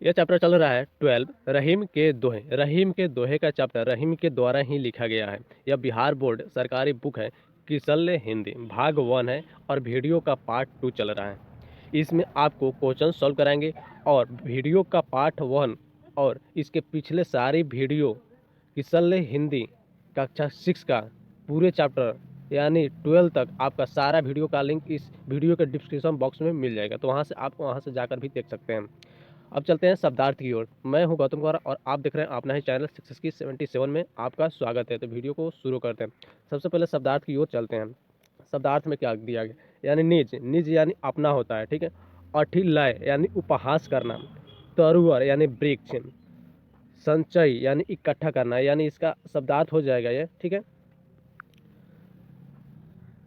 यह चैप्टर चल रहा है 12 रहीम के दोहे। रहीम के दोहे का चैप्टर रहीम के द्वारा ही लिखा गया है। यह बिहार बोर्ड सरकारी बुक है। किसल्य हिंदी भाग 1 है और वीडियो का पार्ट 2 चल रहा है। इसमें आपको क्वेश्चन सॉल्व कराएंगे और वीडियो का पार्ट 1 और इसके पिछले सारी वीडियो किसल्य हिंदी कक्षा 6 का पूरे चैप्टर यानी 12 तक आपका सारा वीडियो का लिंक इस वीडियो के डिस्क्रिप्शन बॉक्स में मिल जाएगा, तो वहाँ से जाकर भी देख सकते हैं। अब चलते हैं शब्दार्थ की ओर। मैं हूं गौतम कुमार और आप देख रहे हैं अपना ही चैनल सक्सेस की 77 में आपका स्वागत है। तो वीडियो को शुरू करते हैं। सबसे पहले शब्दार्थ की ओर चलते हैं। शब्दार्थ में क्या दिया गया, यानी निज निज यानी अपना होता है, ठीक है। अठिलय यानी उपहास करना। तरुवर यानी वृक्ष। संचय यानी इकट्ठा करना, यानी इसका शब्दार्थ हो जाएगा ये, ठीक है।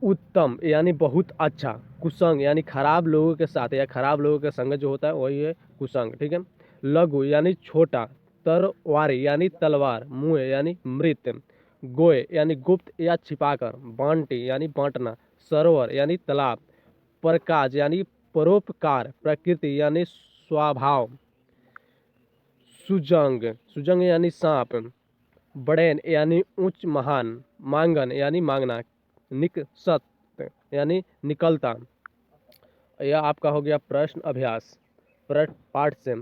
उत्तम यानी बहुत अच्छा। कुसंग यानी खराब लोगों के साथ या खराब लोगों के संग जो होता है वही है कुसंग, ठीक है। लघु यानी छोटा। तरवारी यानी तलवार। मुँह यानी मृत। गोय यानी गुप्त या छिपाकर। बांटी यानी बांटना। सरोवर यानी तालाब। प्रकाश यानी परोपकार। प्रकृति यानी स्वभाव। सुजंग सुजंग यानी सांप। बड़ेन यानी उच्च महान। मांगन यानी मांगना। निकसत यानी निकलता। यह आपका हो गया प्रश्न अभ्यास पाठ से।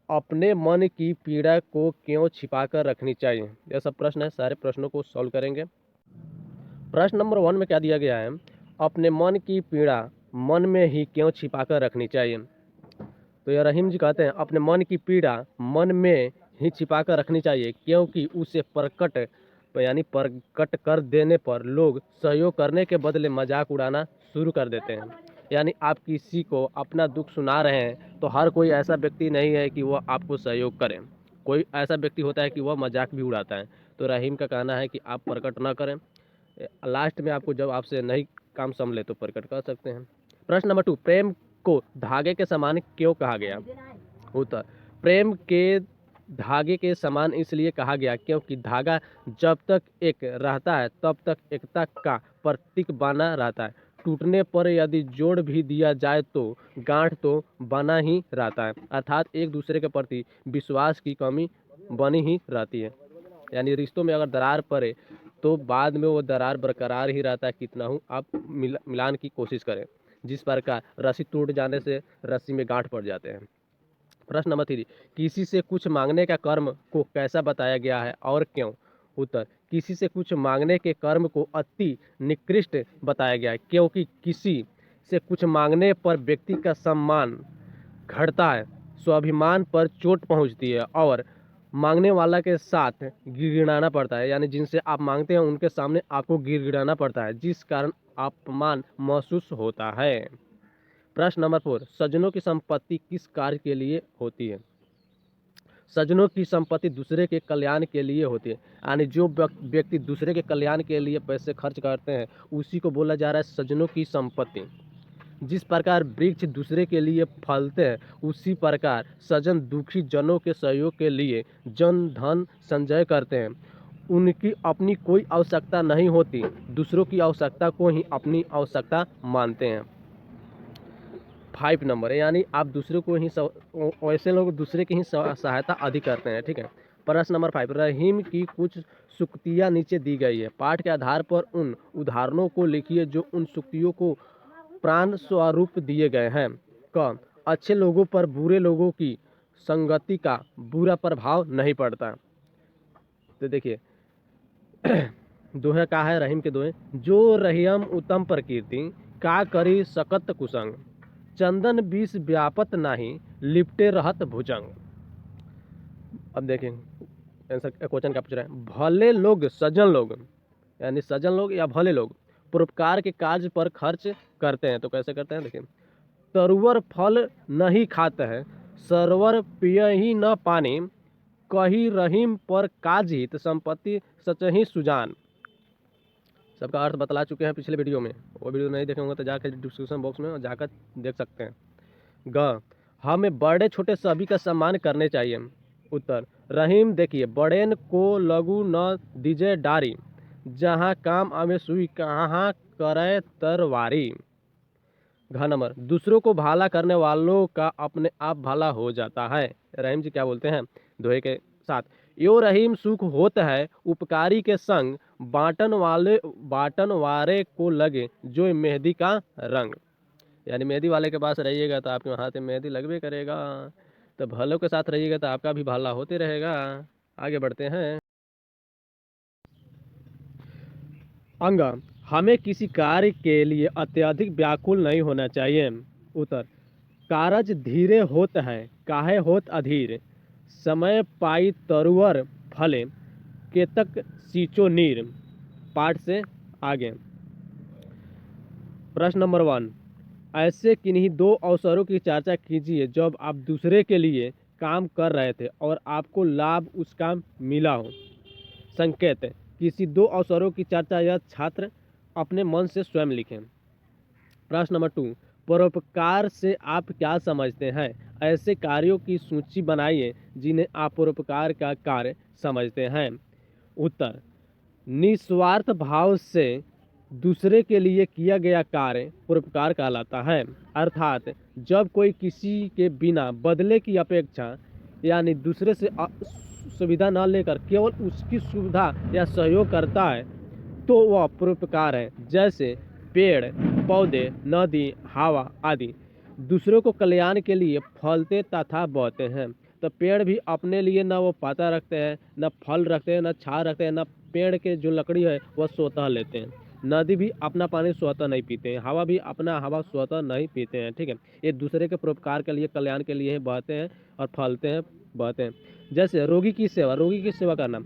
अपने मन की पीड़ा को क्यों छिपा कर रखनी चाहिए, यह सब प्रश्न है। सारे प्रश्नों को सॉल्व करेंगे। प्रश्न नंबर 1 में क्या दिया गया है, अपने मन की पीड़ा मन में ही क्यों छिपा कर रखनी चाहिए। तो यह रहीम जी कहते हैं अपने मन की पीड़ा मन में ही छिपा कर रखनी चाहिए, क्योंकि उसे प्रकट कर देने पर लोग सहयोग करने के बदले मजाक उड़ाना शुरू कर देते हैं। यानी आप किसी को अपना दुख सुना रहे हैं तो हर कोई ऐसा व्यक्ति नहीं है कि वह आपको सहयोग करे। कोई ऐसा व्यक्ति होता है कि वह मजाक भी उड़ाता है। तो रहीम का कहना है कि आप प्रकट ना करें। लास्ट में आपको जब आपसे नहीं काम संभले तो प्रकट कर सकते हैं। प्रश्न नंबर 2, प्रेम को धागे के समान क्यों कहा गया। उत्तर, प्रेम के धागे के समान इसलिए कहा गया क्योंकि धागा जब तक एक रहता है तब तक एकता का प्रतीक बना रहता है। टूटने पर यदि जोड़ भी दिया जाए तो गांठ तो बना ही रहता है, अर्थात एक दूसरे के प्रति विश्वास की कमी बनी ही रहती है। यानी रिश्तों में अगर दरार पड़े तो बाद में वो दरार बरकरार ही रहता है, कितना हूँ आप मिलान की कोशिश करें। जिस प्रकार रस्सी टूट जाने से रस्सी में गांठ पड़ जाते हैं। प्रश्न नंबर 3, किसी से कुछ मांगने का कर्म को कैसा बताया गया है और क्यों। उत्तर, किसी से कुछ मांगने के कर्म को अति निकृष्ट बताया गया है, क्योंकि किसी से कुछ मांगने पर व्यक्ति का सम्मान घटता है, स्वाभिमान पर चोट पहुंचती है और मांगने वाला के साथ गिड़गिड़ाना पड़ता है। यानी जिनसे आप मांगते हैं उनके सामने आपको गिड़गिड़ाना पड़ता है, जिस कारण अपमान महसूस होता है। प्रश्न नंबर 4, सज्जनों की संपत्ति किस कार्य के लिए होती है। सज्जनों की संपत्ति दूसरे के कल्याण के लिए होती है। यानी जो व्यक्ति दूसरे के कल्याण के लिए पैसे खर्च करते हैं उसी को बोला जा रहा है सज्जनों की संपत्ति। जिस प्रकार वृक्ष दूसरे के लिए फलते हैं उसी प्रकार सज्जन दुखी जनों के सहयोग के लिए जन धन संचय करते हैं। उनकी अपनी कोई आवश्यकता नहीं होती, दूसरों की आवश्यकता को ही अपनी आवश्यकता मानते हैं। 5 नंबर है, यानी आप दूसरे को ही वैसे लोग दूसरे की ही सहायता अधिक करते हैं, ठीक है। प्रश्न नंबर 5, रहीम की कुछ सूक्तियाँ नीचे दी गई है। पाठ के आधार पर उन उदाहरणों को लिखिए जो उन सूक्तियों को प्राण स्वरूप दिए गए हैं। क, अच्छे लोगों पर बुरे लोगों की संगति का बुरा प्रभाव नहीं पड़ता। तो देखिए दोहे का है रहीम के दोहे, जो रहीम उत्तम प्रकृति का करी सकत कुसंग, चंदन विष व्यापत नाही लिपटे रहत भुजंग। अब देखें आंसर क्वेश्चन क्या पूछ रहा है, भले लोग सज्जन लोग यानी सज्जन लोग या भले लोग परोपकार के कार्य पर खर्च करते हैं। तो कैसे करते हैं देखिए, तरुवर फल नहीं खाते हैं, सरवर पिय ही न पानी, कही रहीम पर काज हित संपत्ति सच ही सुजान। सबका अर्थ बतला चुके हैं पिछले वीडियो में, वो वीडियो नहीं देखे होंगे तो जाकर डिस्क्रिप्शन बॉक्स में जाकर देख सकते हैं। ग, हमें बड़े छोटे सभी का सम्मान करने चाहिए। उत्तर, रहीम देखिए बड़ेन को लघु न दीजे डारी, जहाँ काम आवे सुई कहाँ करे तरवारी। घ नंबर, दूसरों को भला करने वालों का अपने आप भला हो जाता है। रहीम जी क्या बोलते हैं दोहे के साथ, यो रहीम सुख होत है उपकारी के संग, बाटन वारे को लगे जो मेहंदी का रंग। यानी मेहंदी वाले के पास रहिएगा तो आपके हाथ में मेहंदी लगबे करेगा, तो भलों के साथ रहिएगा तो आपका भी भला होते रहेगा। आगे बढ़ते हैं। अंग, हमें किसी कार्य के लिए अत्यधिक व्याकुल नहीं होना चाहिए। उत्तर, कारज धीरे होत है काहे होत अधीर, समय पाई तरुवर फले केतक सींचो नीर। पाठ से आगे। प्रश्न नंबर 1, ऐसे किन्हीं दो अवसरों की चर्चा कीजिए जब आप दूसरे के लिए काम कर रहे थे और आपको लाभ उसका मिला हो। संकेत, किसी दो अवसरों की चर्चा यह छात्र अपने मन से स्वयं लिखें। प्रश्न नंबर 2, परोपकार से आप क्या समझते हैं? ऐसे कार्यों की सूची बनाइए जिन्हें आप परोपकार का कार्य समझते हैं। उत्तर, निस्वार्थ भाव से दूसरे के लिए किया गया कार्य परोपकार कहलाता है। अर्थात जब कोई किसी के बिना बदले की अपेक्षा यानी दूसरे से सुविधा न लेकर केवल उसकी सुविधा या सहयोग करता है तो वह परोपकार है। जैसे पेड़ पौधे नदी हवा आदि दूसरों को कल्याण के लिए फलते तथा बहते हैं, तो पेड़ भी अपने लिए न वो पत्ता रखते हैं, न फल रखते हैं, न छाल रखते हैं, न पेड़ के जो लकड़ी है वह स्वतः लेते हैं। नदी भी अपना पानी स्वतः नहीं पीते हैं, हवा भी अपना हवा स्वतः नहीं पीते हैं। ठीक है, ये दूसरे के परोपकार के लिए कल्याण के लिए बहते हैं और फलते हैं बहते हैं। जैसे रोगी की सेवा करना,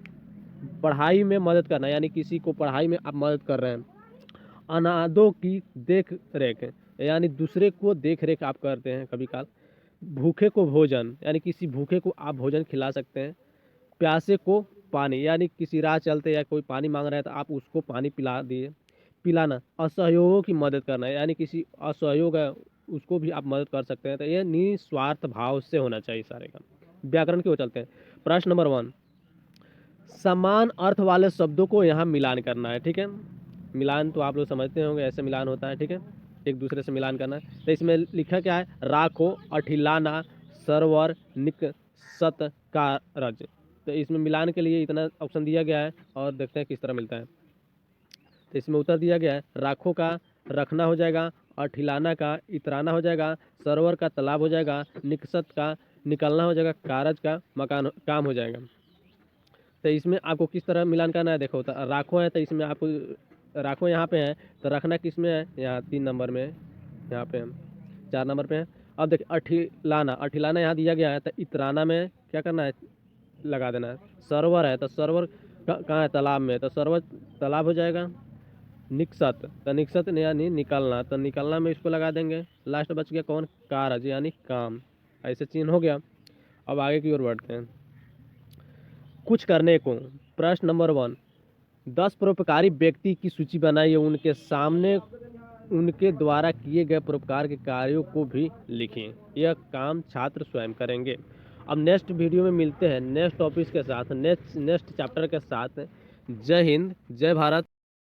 पढ़ाई में मदद करना, यानी किसी को पढ़ाई में आप मदद कर रहे हैं। अनाथों की देख रेख, यानी दूसरे को देख रेख आप करते हैं कभी काल। भूखे को भोजन, यानी किसी भूखे को आप भोजन खिला सकते हैं। प्यासे को पानी, यानी किसी राह चलते या कोई पानी मांग रहा है तो आप उसको पानी पिला दिए। पिलाना, असहयोगों की मदद करना, यानी किसी असहयोग है उसको भी आप मदद कर सकते हैं। तो ये निस्वार्थ भाव से होना चाहिए सारे का। व्याकरण की ओर चलते हैं। प्रश्न नंबर 1, समान अर्थ वाले शब्दों को यहाँ मिलान करना है। ठीक है, मिलान तो आप लोग समझते होंगे, ऐसे मिलान होता है। ठीक है, एक दूसरे से मिलान करना है। तो इसमें लिखा क्या है, राखो अठिलाना सरवर निक सत कारज। तो इसमें मिलान के लिए इतना ऑप्शन दिया गया है और देखते हैं किस तरह मिलता है। तो इसमें उत्तर दिया गया है, राखो का रखना हो जाएगा, अठिलाना का इतराना हो जाएगा, सरोवर का तालाब हो जाएगा, निकसत का निकलना हो जाएगा, कारज का मकान काम हो जाएगा। तो इसमें आपको किस तरह मिलान करना है, देखो तो राखो है तो इसमें आपको राखो यहाँ पे है, तो रखना किस में है, यहाँ 3 नंबर में, यहाँ पे है 4 नंबर पे है। अब देखिए अठिलाना यहाँ दिया गया है, तो इतराना में क्या करना है, लगा देना है। सर्वर है तो सर्वर कहाँ है, तालाब में, तो सर्वर तालाब हो जाएगा। निकसत, तो निकसत यानी निकलना, तो निकलना में इसको लगा देंगे। लास्ट बच गया कौन, कारज यानी काम। ऐसे चिन्ह हो गया। अब आगे की ओर बढ़ते हैं। कुछ करने को। प्रश्न नंबर 1, 10 परोपकारी व्यक्ति की सूची बनाइए, उनके सामने उनके द्वारा किए गए परोपकार के कार्यों को भी लिखें। यह काम छात्र स्वयं करेंगे। अब नेक्स्ट वीडियो में मिलते हैं नेक्स्ट टॉपिक के साथ, नेक्स्ट चैप्टर के साथ। जय हिंद, जय भारत।